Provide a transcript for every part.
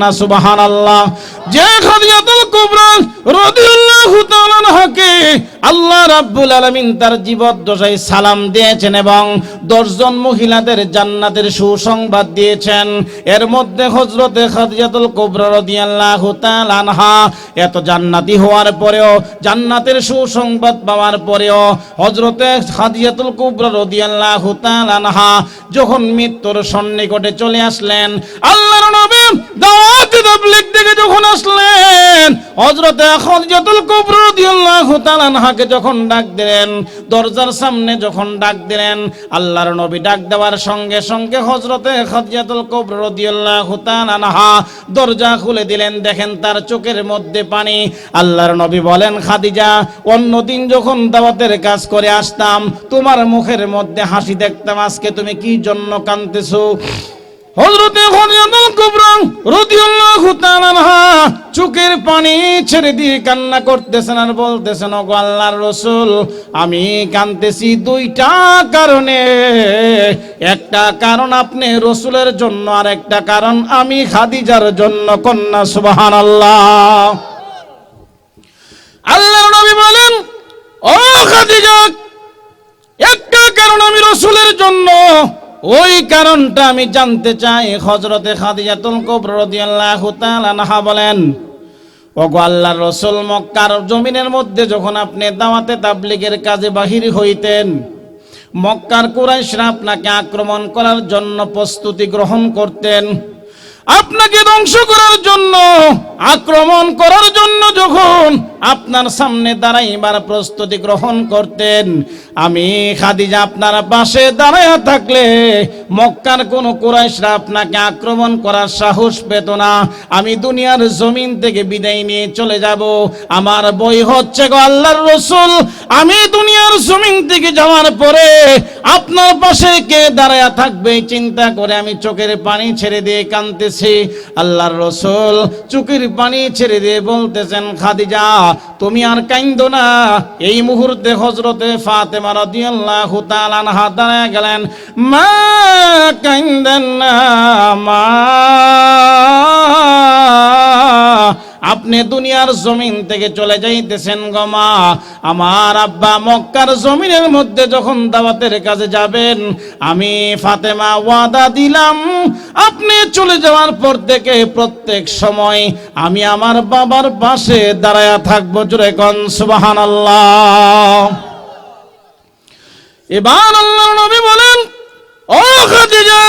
কন্যা সুবহানাল্লাহ। যে খাদিজাতুল কুবরা রাদিয়াল্লাহু তাআলা আনহাকে আল্লাহ রাব্বুল আলামিন তার জীবদ্দশায় সালাম দিয়েছেন এবং 10 জন মহিলাদের জান্নাতের সুসংবাদ দিয়েছেন। এর মধ্যে হযরতে খাদিজাতুল কুবরা রাদিয়াল্লাহু তাআলা আনহা এত জান্নাতি হওয়ার পরেও, জান্নাতের সুসংবাদ পাওয়ার পরেও হযরতে খাদিজাতুল কুবরা রাদিয়াল্লাহু তাআলা আনহা যখন মৃত্যুর সন্নিকটে চলে আসলেন, আল্লাহর নবী দাওয়াত তাবলীগ থেকে যখন আসলেন, হযরতে খাদিজাতুল কুবরা রাদিয়াল্লাহু তাআলা আনহাকে যখন ডাক দিলেন, দরজার সামনে যখন ডাক দিলেন, আল্লাহর নবী ডাক দেওয়ার সঙ্গে সঙ্গে হযরতে খাদিজাতুল কুবরা রাদিয়াল্লাহু তাআলা আনহা দরজা খুলে দিলেন। দেখেন তার চোখের মধ্যে পানি। আল্লাহর নবী বলেন, খাদিজা, অন্যদিন যখন দাওয়াতের কাজ করে আসতাম তোমার মুখের মধ্যে হাসি দেখতাম, আজকে তুমি কি জন্য কাঁদতেছো? হযরতে খাদিজাতুল কুবরা রাদিয়াল্লাহু তাআলা আনহা চোখের পানি ছেড়ে দিয়ে কান্না করতেছেন আর বলতেছেন, ওগো আল্লাহর রাসূল, আমি কাঁদতেছি দুইটা কারণে। একটা কারণ আপনি রাসূলের জন্য, আর একটা কারণ আমি খাদিজার জন্য। কন্যা সুবহানাল্লাহ। আল্লাহর নবী বলেন, ও খাদিজা, একটা কারণ আমি রাসূলের জন্য, ওই কারণটা আমি জানতে চাই। হযরতে খাদিজাতুল কুবরা রাদিয়াল্লাহু তাআলা আনহা বলেন, ওগো আল্লাহর রাসূল, মক্কার জমিনের মধ্যে যখন আপনি দাওয়াতে তাবলীগের কাজে বাহির হইতেন, মক্কার কুরাইশরা আপনাকে আক্রমণ করার জন্য প্রস্তুতি গ্রহণ করতেন। আপনাকে ধ্বংস করার জন্য, আক্রমণ করার জন্য যখন আপনার সামনে দাঁড়াইবার প্রস্তুতি গ্রহণ করতেন, আমি খাদিজা আপনার পাশে দাঁড়ায়া থাকলে মক্কার কোন কুরাইশরা আপনাকে আক্রমণ করার সাহস পেত না। আমি দুনিয়ার জমিন থেকে বিদায় নিয়ে চলে যাব। আমার বই হচ্ছে, গো আল্লাহর রাসূল, আমি দুনিয়ার জমিন থেকে যাওয়ার পরে আপনার পাশে কে দাঁড়ায়া থাকবে চিন্তা করে আমি চোখের পানি ছেড়ে দিয়ে কাঁদতেছি। আল্লাহর রাসূল চোখের পানি ছেড়ে দিয়ে বলতেছেন, খাদিজা, তুমি আর কাঁদো না। এই মুহূর্তে হযরতে ফাতেমা রাদিয়াল্লাহু তাআলা আনহা দাঁড়ায় গেলেন। মা কাঁদেন না মা, আপনি দুনিয়ার জমিন থেকে চলে যাইতেছেন গো মা। আমার আব্বা মক্কার জমিনের মধ্যে যখন দাওয়াতের কাজে যাবেন, আমি ফাতেমা ওয়াদা দিলাম আপনি চলে যাওয়ার পর থেকে প্রত্যেক সময় আমি আমার বাবার পাশে দাঁড়ায়া থাকবো। জোরে কোন সুবহানাল্লাহ। এবার আল্লাহর নবী বলেন, ও খাদিজা,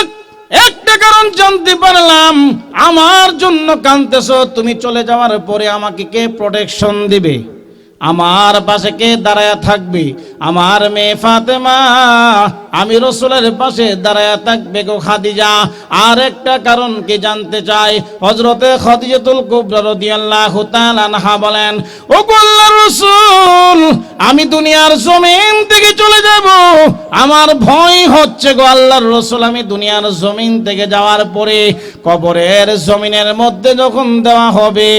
একটা কারণ জানতে পারলাম, আমার জন্য কাঁদতেছো। তুমি চলে যাওয়ার পরে আমাকে কে প্রোটেকশন দিবে? আমার পাশে কে দাঁড়ায়া থাকবে? আমার মেয়ে ফাতেমা আমি রাসূলের পাশে দাঁড়ায়া থাকবে গো খাদিজা। আর একটা কারণ কি জানতে চাই। হযরতে খাদিজাতুল কুবরা রাদিয়াল্লাহু তাআলা আনহা বলেন, ও গো আল্লাহর রাসূল, আমি দুনিয়ার জমিন থেকে চলে যাব। আমার ভয় হচ্ছে গো আল্লাহর রাসূল, আমি দুনিয়ার জমিন থেকে যাওয়ার পরে কবরের জমিনের মধ্যে যখন দেওয়া হবে,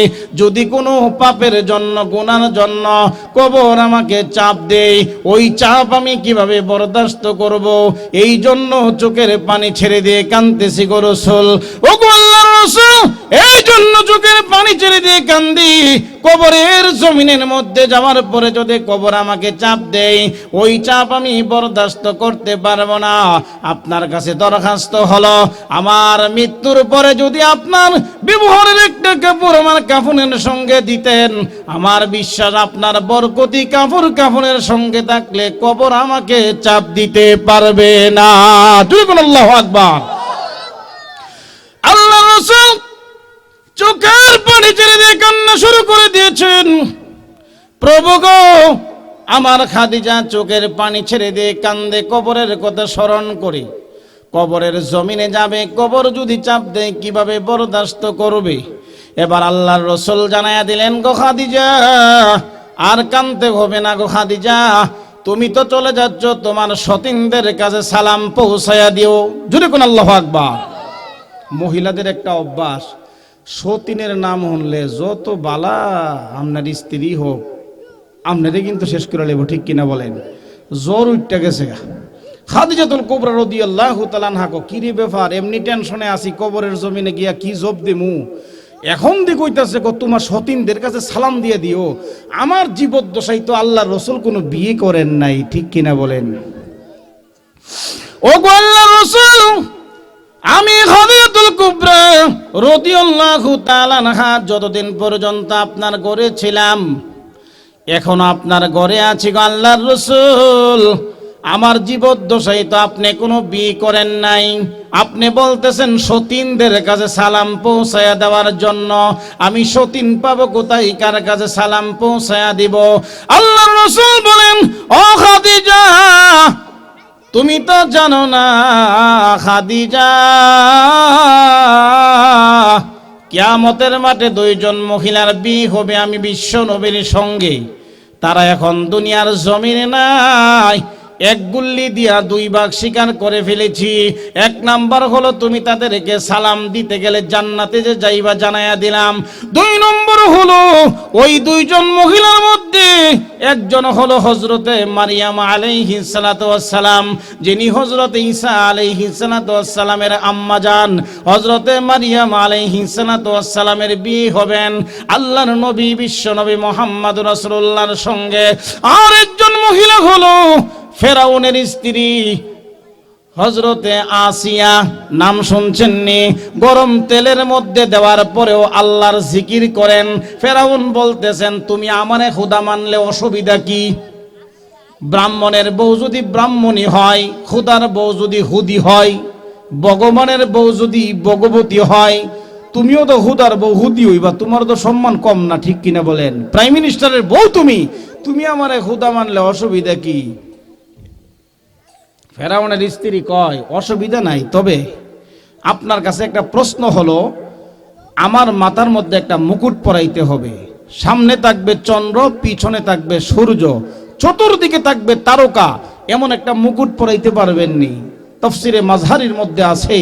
যদি কোনো পাপের জন্য, গুনার জন্য কবর আমাকে চাপ দেয়, ওই চাপ আমি কিভাবে বরদাস্ত করব? এই জন্য চোখের পানি ছেড়ে দিয়ে কাঁদতেছি গো রাসূল। ও গো আল্লাহর রাসূল, এই জন্য চোখের পানি ছেড়ে দিয়ে কান্দি। কবরের জমিনের মধ্যে যাওয়ার পরে যদি কবর আমাকে চাপ দেয়, ওই চাপ আমি বরদাস্ত করতে পারবো না। আপনার কাছে দরখাস্ত হলো, আমার মৃত্যুর পরে যদি আপনার ব্যবহারের একটা কাপড় আমার কাফনের সঙ্গে দিতেন, আমার বিশ্বাস আপনার বরকতি কাপড় কাফনের সঙ্গে থাকলে কবর আমাকে চাপ দিতে পারবে না। আল্লাহু আকবার। আল্লাহর রাসূল চোখের পানি ছেড়ে দিয়ে কান্না শুরু করে দিয়েছেন। প্রভু গো, আমার খাদিজা চোখের পানি ছেড়ে দিয়ে কান্দে, কবরের কথা স্মরণ করে। কবরের জমিনে যাবে, কবর যদি চাপ দেয় কিভাবে বরদাস্ত করবে? এবার আল্লাহর রাসূল জানায়া দিলেন, গো খাদিজা, আর কান্দতে হবে না গো খাদিজা, তুমি তো চলে যাচ্ছ, তোমার সতীনদের কাছে সালাম পৌঁছায়া দিও। জোরে কোন আল্লাহু আকবার। মহিলাদের একটা অভ্যাস, সতীনের নাম শুনলে যত বালা আপনার স্ত্রী হোক, আপনারে কিন্তু শেষ করে লেব, ঠিক কিনা বলেন? জ্বর উঠতে গেছে। খাদিজাতুল কুবরা রাদিয়াল্লাহু তাআলা আনহা, কি রে ব্যাপার, এমনি টেনশনে আছি, কবরের জমিনে গিয়া কি জব দিমু? এখন দি কইতাছে তোমার সতীনদের কাছে সালাম দিয়ে দিও। আমার জীবদ্দশায় তো আল্লাহ রসুল কোনো বিয়ে করেন নাই, ঠিক কিনা বলেন? ও গো আল্লাহ রসুল, আমি খাদিজাতুল কুবরা রাদিয়াল্লাহু তাআলা আনহা যতদিন পর্যন্ত আপনার ঘরে ছিলাম, এখনো আপনার ঘরে আছি গো আল্লাহর রাসূল। আমার জীবদ্দশায় তো আপনি কোনো বিয়ে করেন নাই। আপনি বলতেছেন সতীনদের কাছে সালাম পৌঁছায়া দেওয়ার জন্য। আমি সতীন পাবো কোথায়, কার কাছে সালাম পৌঁছায়া দিব? আল্লাহর রাসূল বলেন, ও খাদিজা, তুমি তো জানো না খাদিজা, কিয়ামতের মাঠে দুইজন মহিলার বিয়ে হবে আমি বিশ্ব নবীর সঙ্গে। তারা এখন দুনিয়ার জমিনে নাই। এক গুল্লি দিয়া দুই ভাগ শিকার করে ফেলেছি। এক নাম্বার হলো তুমি তাদেরকে সালাম দিতে গেলে জান্নাতে যে যাইবা জানায়া দিলাম। দুই নম্বর হলো ওই দুইজন মহিলার মধ্যে একজন হলো হযরতে মারিয়াম আলাইহিস সালাতু ওয়াস সালাম, যিনি হযরতে ঈসা আলাইহিস সালাতু ওয়াস সালামের আম্মা জান। হযরতে মারিয়াম আলাইহিস সালাতু ওয়াস সালামের বিয়ে হবেন আল্লাহর নবী বিশ্ব নবী মুহাম্মদ রাসূলুল্লাহর সঙ্গে। আর একজন মহিলা হলো ফেরাউনের স্ত্রী হযরতে আসিয়া, নাম শুনছেন নি? গরম তেলের মধ্যে দেওয়ার পরেও আল্লাহর জিকির করেন। ফেরাউন বলতেছেন, তুমি আমারে খোদা মানলে অসুবিধা কি? ব্রাহ্মণের বউ যদি ব্রাহ্মণী হয়, খোদার বউ যদি হুদি হয়, ভগবানের বউ যদি ভগবতী হয়, তুমিও তো হুদার বউ হুদি হইবা, তোমার তো সম্মান কম না, ঠিক কিনা বলেন? প্রাইম মিনিস্টারের বউ তুমি আমারে খোদা মানলে অসুবিধা কি? ফেরাউনের স্ত্রী কয়, অসুবিধা নাই, তবে আপনার কাছে একটা প্রশ্ন হলো, আমার মাথার মধ্যে একটা মুকুট পরাইতে হবে। সামনে থাকবে চন্দ্র, পিছনে থাকবে সূর্য, চতুর্দিকে থাকবে তারকা, এমন একটা মুকুট পরাইতে পারবেননি? তাফসিরে মাজহারির মধ্যে আছে,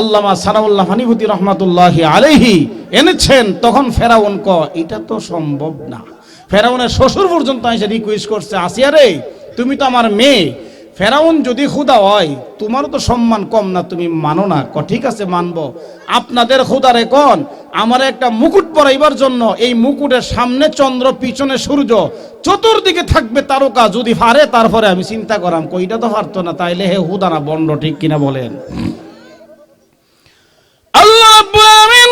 আল্লামা সানাউল্লাহ হানিফুতি রহমাতুল্লাহি আলাইহি এনেছেন। তখন ফেরাউন কয়, এটা তো সম্ভব না। ফেরাউনের শ্বশুর পর্যন্ত এসে রিকোয়েস্ট করছে, আসিয়া রে, তুমি তো আমার মেয়ে, ফেরাউন যদি খুদা হয় তোমারও তো সম্মান কম না, তুমি মানো না? ঠিক আছে, মানবো। আপনাদের খুদারে কোন আমার একটা মুকুট পরাইবার জন্য, এই মুকুটের সামনে চন্দ্র, পিছনে সূর্য, চতুর্দিকে থাকবে তারকা, যদি পারে তারপরে আমি চিন্তা করাম। কইটা তো পারতো না, তাইলে হে হুদা না বন্ড, ঠিক কিনা বলেন? আল্লাহ রাব্বুল আলামিন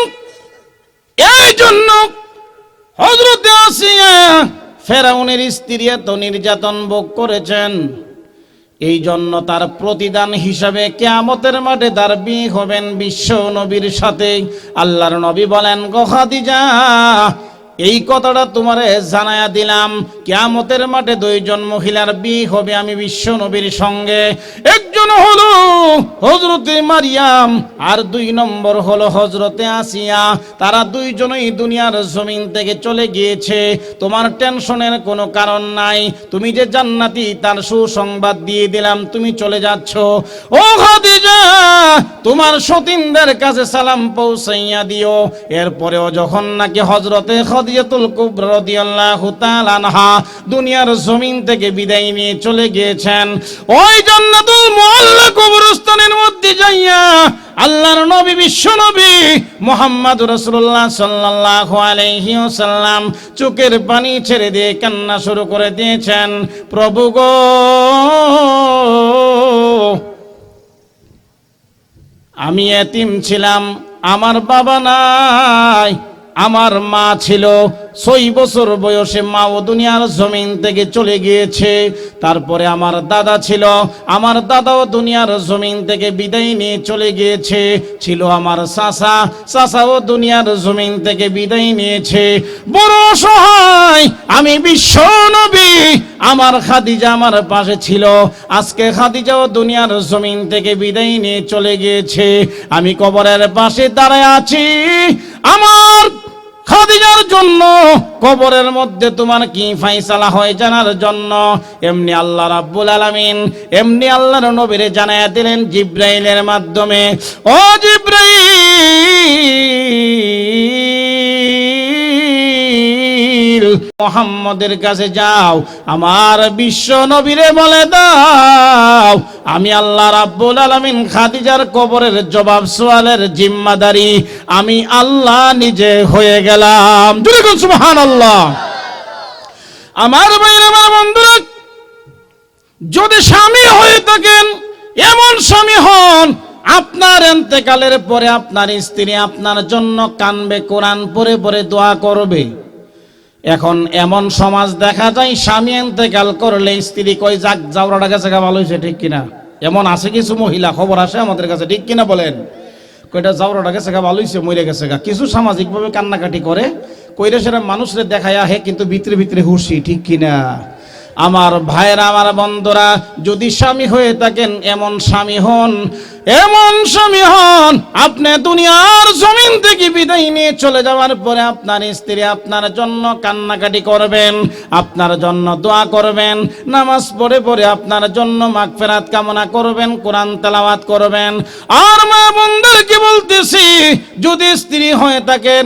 এই জন্য হযরতে আসিয়া ফেরাউনের স্ত্রী এত নির্যাতন ভোগ করেছেন, এই জন্য তার প্রতিদান হিসাবে কিয়ামতের মাঠে তার বিয়ে হবেন বিশ্ব নবীর সাথে। আল্লাহর নবী বলেন, গো খাদিজা, এই কথাটা তোমারে জানায়া দিলাম, কিয়ামতের মাঠে দুইজন মহিলার বিয়ে হবে আমি বিশ্ব নবীর সঙ্গে। একজন হলো হযরতে মারিয়াম, আর দুই নম্বর হলো হযরতে আসিয়া। তারা দুইজনই দুনিয়ার জমিন থেকে চলে গিয়েছে। তোমার টেনশনের কোনো কারণ নাই, তুমি যে জান্নাতি তার সুসংবাদ দিয়ে দিলাম, তুমি চলে যাচ্ছ। ও খাদিজা, তোমার সতীনদের কাছে সালাম পৌঁছাইয়া দিও। এরপরেও যখন নাকি হযরতে খাদিজাতুল কুবরা রাদিয়াল্লাহু তাআলা আনহা দুনিয়ার জমিন থেকে বিদায় নিয়ে চলে গিয়েছেন, ওই জান্নাতুল মুআল্লা কবরস্থানের মধ্যে যাইয়া আল্লাহর নবী বিশ্ব নবী মুহাম্মদ রাসূলুল্লাহ সাল্লাল্লাহু আলাইহি ওয়াসাল্লাম চোখের পানি ছেড়ে দিয়ে কান্না শুরু করে দিয়েছেন, প্রভু গো, আমি এতিম ছিলাম, আমার বাবা নাই, আমার মা ছিল 6 বছর বয়সে মাও দুনিয়ার জমিন থেকে চলে গিয়েছে। তারপরে আমার দাদা ছিল, আমার দাদাও দুনিয়ার জমিন থেকে বিদায় নিয়ে চলে গিয়েছে। ছিল আমার চাচা, চাচাও দুনিয়ার জমিন থেকে বিদায় নিয়েছে। বড় অসহায় আমি বিশ্ব নবী, আমার খাদিজা আমার পাশে ছিল। আজকে খাদিজাও দুনিয়ার জমিন থেকে বিদায় নিয়ে চলে গিয়েছে। আমি কবরের পাশে দাঁড়ায় আছি, আমার খাদিজার জন্য কবরের মধ্যে তোমার কি ফয়সালা হয় জানার জন্য। এমনি আল্লাহ রাব্বুল আলামিন এমনি আল্লাহর নবীরে জানায়া দিলেন জিবরাইলের মাধ্যমে, ও জিবরাইল, মুহাম্মদের কাছে যাও, আমার বিশ্ব নবীরে বলে দাও আমি আল্লাহ রাব্বুল আলামিন খাদিজার কবরের জবাব সওয়ালের জিম্মাদারি আমি আল্লাহ নিজে হয়ে গেলাম। জোরে বলুন সুবহানাল্লাহ। আমার ভাইরা, আমার বন্ধুরা, যদি স্বামী হয়ে থাকেন, এমন স্বামী হন আপনার ইন্তেকালের পরে আপনার স্ত্রী আপনার জন্য কানবে, কোরআন পড়ে পড়ে দোয়া করবে। এখন এমন সমাজ দেখা যায়, স্বামী ইন্তেকাল করলে স্ত্রী কই যাক জাউরাটা গেছে গা, ভালো হয়েছে, ঠিক কিনা? এমন আছে কিছু মহিলা, খবর আসে আমাদের কাছে, ঠিক কিনা বলেন? কইটা জাউরাটা গেছে গা, ভালো হয়েছে, মরে গেছে গা। কিছু সামাজিকভাবে কান্নাকাটি করে, কইরা সেটা মানুষরে দেখায় আহে, কিন্তু ভিতরে ভিতরে হুশি, ঠিক কিনা? আমার ভাইরা, আমার বন্ধুরা, যদি স্বামী হয়ে থাকেন এমন স্বামী হন, এমন স্বামী হন আপনি দুনিয়ার জমিন থেকে বিদায় নিয়ে চলে যাওয়ার পরে আপনার স্ত্রী আপনার জন্য কান্নাকাটি করবেন, আপনার জন্য দোয়া করবেন, নামাজ পড়ে পড়ে আপনার জন্য মাগফিরাত কামনা করবেন, কোরআন তেলাওয়াত করবেন। আর মা বোনদেরকে বলতেছি, যদি স্ত্রী হয়ে থাকেন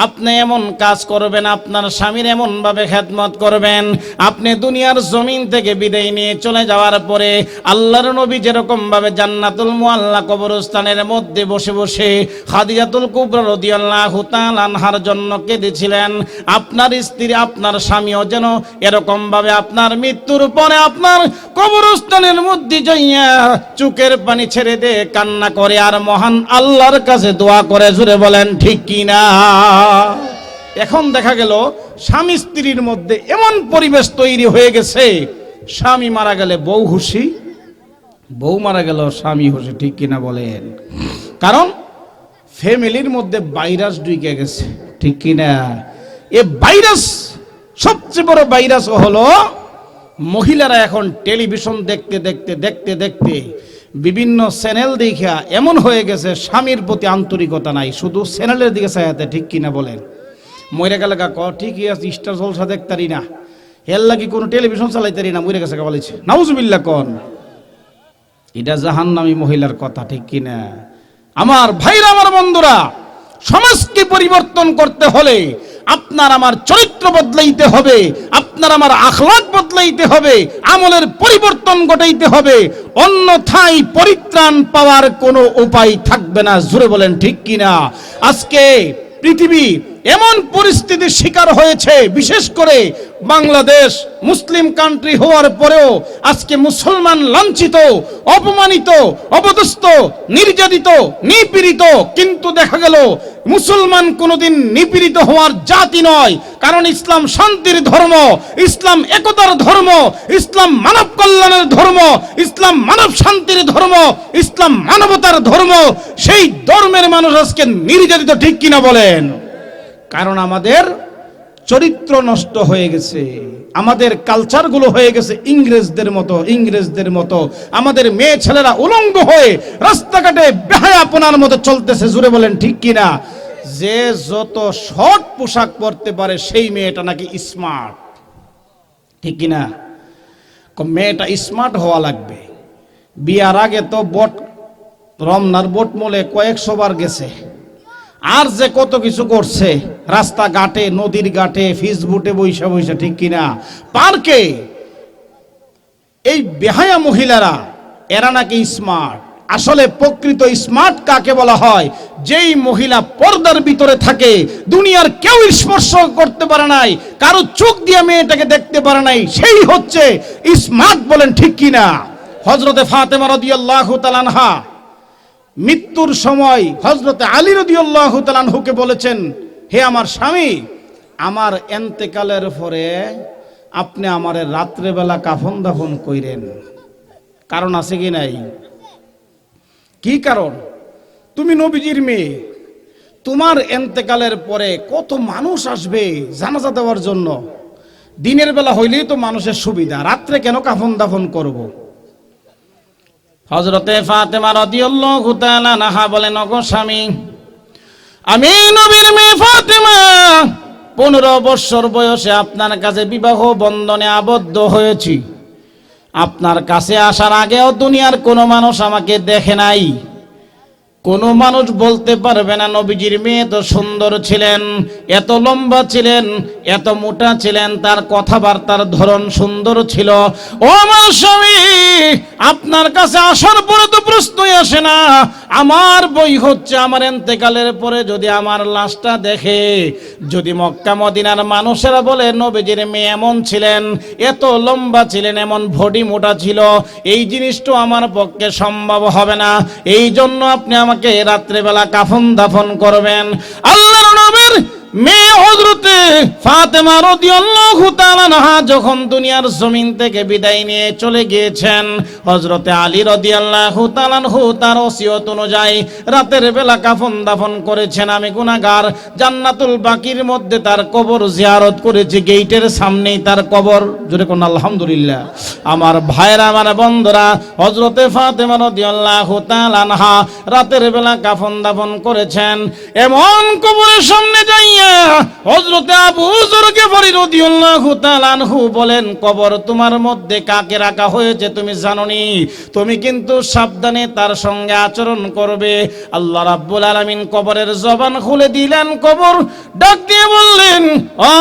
আপনি এমন কাজ করবেন, আপনার স্বামীর এমন ভাবে খেদমত করবেন, আপনি দুনিয়ার জমিন থেকে বিদায় নিয়ে চলে যাওয়ার পরে আল্লাহর নবী যেরকম ভাবে জান্নাতুল মুআল্লা কবরস্থানের মধ্যে বসে বসে খাদিজাতুল কুবরা রাদিয়াল্লাহু তাআলা আনহার জন্য কেঁদেছিলেন, আপনার স্ত্রী আপনার স্বামীও যেন এরকম ভাবে আপনার মৃত্যুর পরে আপনার কবরস্থানের মধ্যে যাইয়া চোখের পানি ছেড়ে দিয়ে কান্না করে আর মহান আল্লাহর কাছে দোয়া করে। জোরে বলেন ঠিক কিনা? এখন দেখা গেল স্বামী স্ত্রীর মধ্যে এমন পরিবেশ তৈরি হয়ে গেছে, স্বামী মারা গেলে বউ খুশি, বউ মারা গেল স্বামী খুশি, ঠিক কিনা বলেন? কারণ ফ্যামিলির মধ্যে ভাইরাস ঢুকে গেছে, ঠিক কিনা? এ ভাইরাস, সবচেয়ে বড় ভাইরাস হলো মহিলারা এখন টেলিভিশন দেখতে দেখতে দেখতে দেখতে বিভিন্ন চ্যানেল দেখা এমন হয়ে গেছে স্বামীর প্রতি আন্তরিকতা নাই, শুধু চ্যানেলের দিকে চাইতে, ঠিক কিনা বলেন? মরে গেলে ক ঠিকই আছে, স্টার জলসা দেখতারি না, এর লাগি কোনো টেলিভিশন চালাইতারি না, মরে গেছে বলেছে, নাউজুবিল্লাহ কোন। এটা জাহান্নামী মহিলার কথা, ঠিক কিনা? আমার ভাইরা, আমার বন্ধুরা, সমাজকে পরিবর্তন করতে হলে আপনার আমার চরিত্র বদলাইতে হবে, আপনার আমার আখলাক বদলাইতে হবে, আমলের পরিবর্তন ঘটাইতে হবে, অন্যথায় পরিত্রাণ পাওয়ার কোনো উপায় থাকবে না। জোরে বলেন ঠিক কিনা? আজকে পৃথিবী এমন পরিস্থিতির শিকার হয়েছে, বিশেষ করে বাংলাদেশ মুসলিম কান্ট্রি হওয়ার পরেও আজকে মুসলমান লাঞ্ছিত, অপমানিত, অপদস্থ, নির্যাতিত, নিপীড়িত। কিন্তু দেখা গেল মুসলমান কোনোদিন নিপীড়িত হওয়ার জাতি নয়, কারণ ইসলাম শান্তির ধর্ম, ইসলাম একতার ধর্ম, ইসলাম মানব কল্যাণের ধর্ম, ইসলাম মানব শান্তির ধর্ম, ইসলাম মানবতার ধর্ম। সেই ধর্মের মানুষ আজকে নির্যাতিত, ঠিক কিনা বলেন? কারণ আমাদের চরিত্র নষ্ট হয়ে গেছে, আমাদের কালচারগুলো হয়ে গেছে ইংরেজদের মতো। আমাদের মেয়ে ছেলেরা উলঙ্গ হয়ে রাস্তাঘাটে বেহায়াপনার মতো চলতেছে। জুড়ে বলেন ঠিক কিনা? যে যত শর্ট পোশাক পরতে পারে সেই মেয়েটা নাকি স্মার্ট, ঠিক কিনা? মেয়েটা স্মার্ট হওয়া লাগবে। বিয়ার আগে তো রমনার বটমূলে কয়েকশো বার গেছে, আর যে কত কিছু করছে, রাস্তাঘাটে, নদীর ঘাটে, ফেসবুকে বৈশা বৈশা, ঠিক কিনা? পার্কে। এই বেহায়া মহিলারা এরা নাকি স্মার্ট। আসলে প্রকৃত স্মার্ট কাকে বলা হয়? যেই মহিলা পর্দার ভিতরে থাকে, দুনিয়ার কেউ স্পর্শ করতে পারে নাই, কারো চোখ দিয়ে মেয়েটাকে দেখতে পারে নাই, সেই হচ্ছে স্মার্ট। বলেন ঠিক কিনা? হযরতে ফাতেমা রাদিয়াল্লাহু তাআলা আনহা মৃত্যুর সময় হযরতে আলী রাদিয়াল্লাহু তাআলা আনহুকে বলেছেন, হে আমার স্বামী, আমার ইন্তেকালের পরে আপনি আমারে রাত্রে বেলা কাফন দাফন কইরেন। কারণ আছে কি নাই? কি কারণ? তুমি নবীজির মেয়ে, তোমার ইন্তেকালের পরে কত মানুষ আসবে জানাজা দেওয়ার জন্য। দিনের বেলা হইলেই তো মানুষের সুবিধা, রাত্রে কেন কাফন দাফন করব? হযরতে ফাতেমা রাদিয়াল্লাহু তাআলা আনহা বলেন, ওগো স্বামী, আমি নবীর মেয়ে ফাতেমা 15 বছর বয়সে আপনার কাছে বিবাহ বন্ধনে আবদ্ধ হয়েছি। আপনার কাছে আসার আগেও দুনিয়ার কোনো মানুষ আমাকে দেখে নাই। কোনো মানুষ বলতে পারবে না নবীজির মেয়ে তো সুন্দর ছিলেন, এত লম্বা ছিলেন, এত মোটা ছিলেন, তার কথাবার্তার ধরন সুন্দর ছিল। ও আমার স্বামী, আপনার কাছে আসার পরে তো প্রশ্নই আসে না। আমার বই হচ্ছে আমার ইন্তেকালের পরে যদি আমার লাশটা দেখে, যদি মক্কা মদিনার মানুষেরা বলে নবীজির মেয়ে এমন ছিলেন, এত লম্বা ছিলেন, এমন বডি মোটা ছিল, এই জিনিসটা আমার পক্ষে সম্ভব হবে না। এই জন্য আপনি আমাকে রাত্রেবেলা কাফন দাফন করবেন। আল্লাহর নবীর মেয়ে হযরতে ফাতেমা রাদিয়াল্লাহু তাআলা আনহা যখন দুনিয়ার জমিন থেকে বিদায় নিয়ে চলে গিয়েছেন, হযরতে আলী রাদিয়াল্লাহু তাআলা আনহু তার ওসিয়ত অনুযায়ী রাতের বেলা কাফন দাফন করেছেন। আমি গুনাহগার, জান্নাতুল বাকির মধ্যে তার কবর জিয়ারত করেছি, গেটের সামনেই তার কবর। জোরে কোন আলহামদুলিল্লাহ। আমার ভাইরা, আমার বন্ধুরা, হযরতে ফাতেমা রাদিয়াল্লাহু তাআলা আনহা রাতের বেলা কাফন দাফন করেছেন। এমন কবরের সামনে যাইয়া হযরতে আবু যর গিফারী রাদিয়াল্লাহু তাআলা আনহু বলেন, কবর তোমার মধ্যে কাকে রাখা হয়েছে তুমি জানোনি, তুমি কিন্তু সাবধানে তার সঙ্গে আচরণ করবে। আল্লাহ রাব্বুল আলামিন কবরের জবান খুলে দিলেন। কবর ডাক দিয়ে বললেন, ও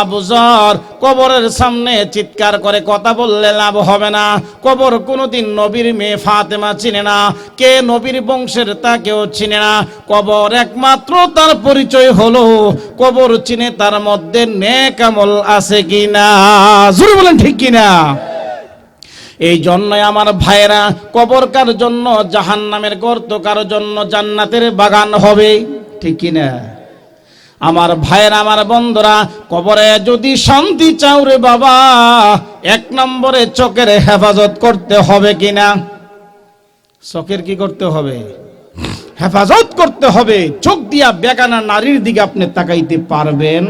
আবু যর, কবরের সামনে চিৎকার করে কথা বললে লাভ হবে না। কবর কোনোদিন নবীর মেয়ে ফাতেমা চিনে না, কে নবীর বংশের তা কেউ চিনে না। কবর একমাত্র তার পরিচয় হলো কবর চিনে তার মধ্যে নেক আমল আছে কিনা। জোরে বলেন ঠিক কিনা। এই জন্যই আমার ভাইরা, কবর কার জন্য জাহান্নামের গর্ত, কার জন্য জান্নাতের বাগান হবে, ঠিক কিনা। আমার ভাইরা, আমার বন্ধুরা, কবরে যদি শান্তি চাও রে বাবা, এক নম্বরে চোখের হেফাজত করতে হবে কিনা। চোখের কি করতে হবে? হেফাজত করতে হবে। চোখ দিয়া বেগানা নারীর দিকে আপনি তাকাইতে পারবেন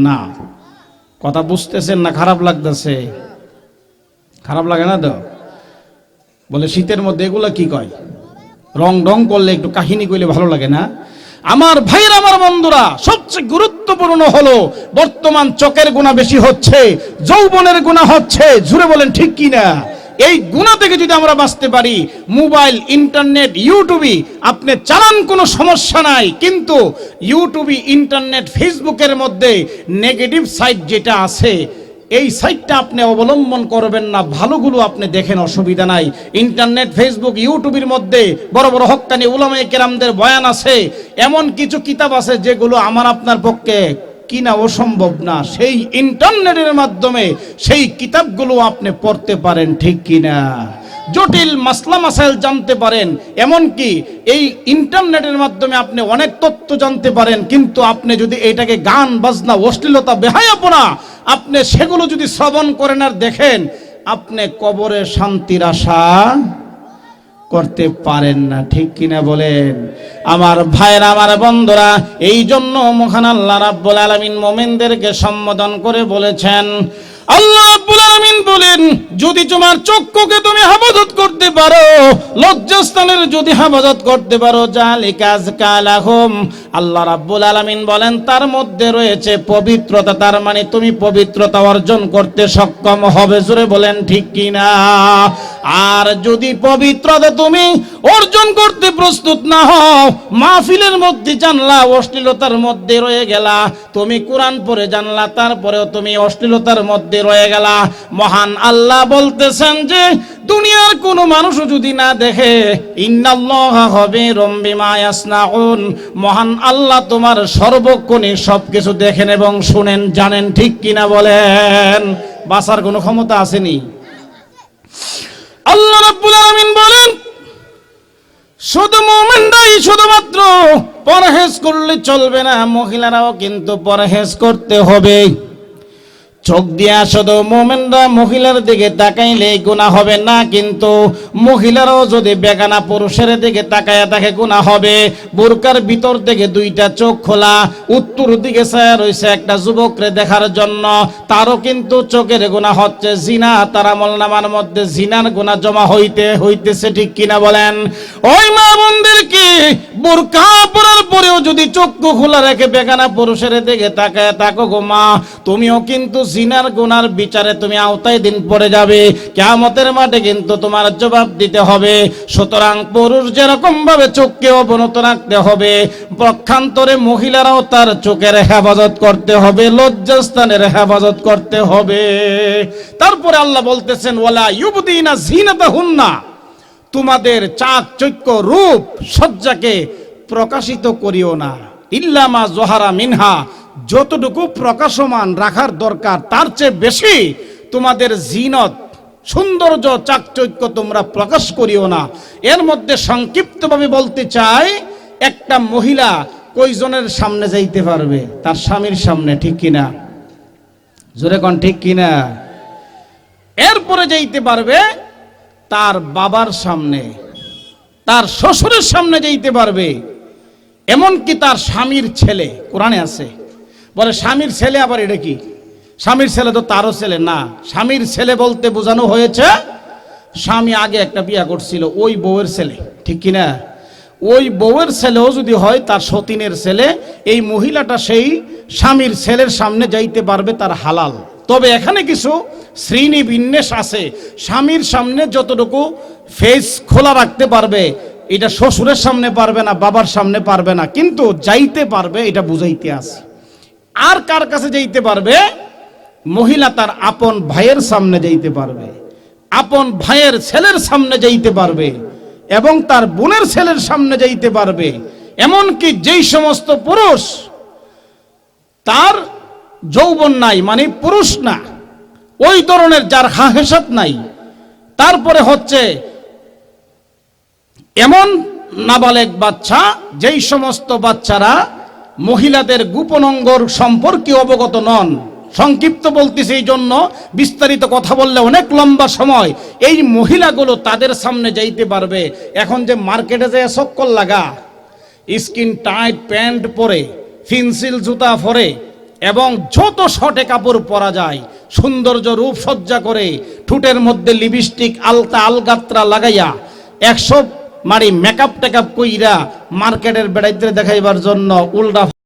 না। কথা বুঝতেছেন না? খারাপ লাগতেছে? খারাপ লাগে না তো? বলে শীতের মধ্যে এগুলা কি কয়, রং রং করলে একটু কাহিনী কইলে ভালো লাগে না? আমার ভাইরা, আমার বন্ধুরা, সবচেয়ে গুরুত্বপূর্ণ হলো বর্তমান চোখের গুনাহ বেশি হচ্ছে, যৌবনের গুনাহ হচ্ছে। জুড়ে বলেন ঠিক কিনা। এই গুনাহ থেকে যদি আমরা বাঁচতে পারি, মোবাইল, ইন্টারনেট, ইউটিউবে আপনি চালান, কোনো সমস্যা নাই, কিন্তু ইউটিউবে, ইন্টারনেট, ফেসবুকের মধ্যে নেগেটিভ সাইড যেটা আছে, এই সাইটটা আপনি অবলম্বন করবেন না। ভালোগুলো আপনি দেখেন, অসুবিধা নাই। ইন্টারনেট, ফেসবুক, ইউটিউবের মধ্যে বড় বড় হক্কানি উলামায়ে কেরামদের বয়ান আছে, এমন কিছু কিতাব আছে যেগুলো আমার আপনার পক্ষে কিনা অসম্ভব না। সেই ইন্টারনেটের মাধ্যমে সেই কিতাবগুলো আপনি পড়তে পারেন, ঠিক কিনা। জটিল মাসলা মাসাইল জানতে পারেন, এমনকি এই ইন্টারনেটের মাধ্যমে আপনি অনেক তথ্য জানতে পারেন। কিন্তু আপনি যদি এটাকে গান বাজনা, অশ্লীলতা, বেহায়াপনা আপনি সেগুলো যদি শ্রবণ করেন আর দেখেন, আপনি কবরে শান্তির আশা করতে পারেন না, ঠিক কিনা বলেন। আমার ভাইরা, আমার বন্ধুরা, এই জন্য মহান আল্লাহ রাব্বুল আলামিন মুমিনদেরকে সম্বোধন করে বলেছেন, আল্লাহ রাব্বুল আলামিন বলেন, যদি তোমার চক্ষুকে তুমি হেফাজত করতে পারো, লজ্জাস্থানের যদি হেফাজত করতে পারো, জালিকা আযকা লাহুম, আল্লাহ রাব্বুল আলামিন বলেন তার মধ্যে রয়েছে পবিত্রতা। তার মানে তুমি পবিত্রতা অর্জন করতে সক্ষম হবে। জোরে বলেন ঠিক কিনা। আর যদি পবিত্রতা তুমি অর্জন করতে প্রস্তুত না হও, মাহফিলের মধ্যে জানলা অশ্লীলতার মধ্যে রয়ে গেলা, তুমি কোরআন পড়ে জানলা, তারপরেও তুমি অশ্লীলতার মধ্যে রয়ে গেলা, মহান আল্লাহ বলতেছেন যে দুনিয়ার কোন মানুষ যদি না দেখে, ইন্নাল্লাহা খাবীরুম বিমা ইয়াসনাউন, মহান আল্লাহ তোমার সর্বক্ষণে সবকিছু দেখেন এবং শুনেন, জানেন, ঠিক কিনা বলেন। বাঁচার কোনো ক্ষমতা আসেনি। আল্লাহ রাব্বুল আলামিন বলেন, শুধু মুমিনরাই শুধুমাত্র পরহেজ করলে চলবে না, মহিলারাও কিন্তু পরহেজ করতে হবে। চোখ দিয়া শুধু মুমিনরা মহিলার দিকে তাকাইলে গুনাহ হবে না, কিন্তু মহিলারাও যদি বেগানা পুরুষের দিকে তাকায়া থাকে গুনাহ হবে। বোরকার ভিতর থেকে দুইটা চোখ খোলা, উত্তর দিকে ছায়া রয়েছে একটা যুবকরে দেখার জন্য, তারও কিন্তু চোখের গুনাহ হচ্ছে। জিনা, তার আমলনামার মধ্যে জিনার গুনাহ জমা হইতেছে, ঠিক কিনা বলেন। ওই মা বোনদের মেয়েদেরকে বোরকা পরার পরেও যদি চক্ষু খোলা রেখে বেগানা পুরুষের দিকে তাকায় তাকো গো মা, তুমিও কিন্তু জিনার গুনার বিচারে তুমি আওতায় দিন পড়ে যাবে, কিয়ামতের মাঠে কিন্তু তোমার জবাব দিতে হবে। সুতরাং পুরুষ যেরকম ভাবে চোখকে অবনত রাখতে হবে, পক্ষান্তরে মহিলারাও তার চোখের হেফাজত করতে হবে, লজ্জাস্থানের হেফাজত করতে হবে। তারপরে আল্লাহ বলতেছেন ওয়ালা ইউবদিনা জিনাতাহুন্না, তোমাদের চাকচক্য রূপ সজ্জাকে প্রকাশিত করিও না, ইল্লা মা জহারা মিনহা, যতটুকু প্রকাশমান রাখার দরকার তার চেয়ে বেশি তোমাদের জিনত সৌন্দর্য চাকচক্য তোমরা প্রকাশ করিও না। এর মধ্যে সংক্ষিপ্তভাবে বলতে চাই, একটা মহিলা কয়জনের সামনে যাইতে পারবে? তার স্বামীর সামনে, ঠিক কিনা? জোরে কোন ঠিক কিনা? এরপরে যাইতে পারবে তার বাবার সামনে, তার শ্বশুরের সামনে যাইতে পারবে, এমনকি তার স্বামীর ছেলে। কোরআনে আছে, বলে স্বামীর ছেলে, আবার এটা কি? স্বামীর ছেলে তো তারও ছেলে না। স্বামীর ছেলে বলতে বোঝানো হয়েছে স্বামী আগে একটা বিয়ে করছিল, ওই বউয়ের ছেলে, ঠিক কিনা? ওই বউয়ের ছেলেও যদি হয় তার সতীনের ছেলে, এই মহিলাটা সেই স্বামীর ছেলের সামনে যাইতে পারবে, তার হালাল। তবে এখানে কিছু শ্রেণী বিন্যাস আছে। স্বামীর সামনে যতটুকু ফেস খোলা রাখতে পারবে, এটা শ্বশুরের সামনে পারবে না, বাবার সামনে পারবে না, কিন্তু যাইতে পারবে, এটা বুঝাইতে আছে। আর কার কাছে যাইতে পারবে? মহিলা তার আপন ভাইয়ের সামনে যাইতে পারবে, আপন ভাইয়ের ছেলের সামনে যাইতে পারবে, এবং তার বোনের ছেলের সামনে যাইতে পারবে। এমনকি যেই সমস্ত পুরুষ তার যৌবন নাই, মানে পুরুষ না, ওই ধরনের যার হাহেসাত নাই, তারপরে হচ্ছে এমন নাবালেগ বাচ্চা, যেই সমস্ত বাচ্চারা মহিলাদের গোপন অঙ্গর সম্পর্কে অবগত নন। সংক্ষিপ্ত বলতেছি এই জন্য, বিস্তারিত কথা বললে অনেক লম্বা সময়। এই মহিলাগুলো তাদের সামনে যাইতে পারবে। এখন যে মার্কেটে যায় চক্কর লাগা, স্কিন টাইট প্যান্ট পরে, ফিনসিল জুতা পরে, এবং যত শর্টে কাপড় পরা যায়, সৌন্দর্য রূপসজ্জা করে, ঠোঁটের মধ্যে লিপস্টিক আলতা আলগাত্রা লাগাইয়া 100 মেকআপ টেকআপ কইরা মার্কেটের বেড়াইতে দেখাইবার জন্য উল্টা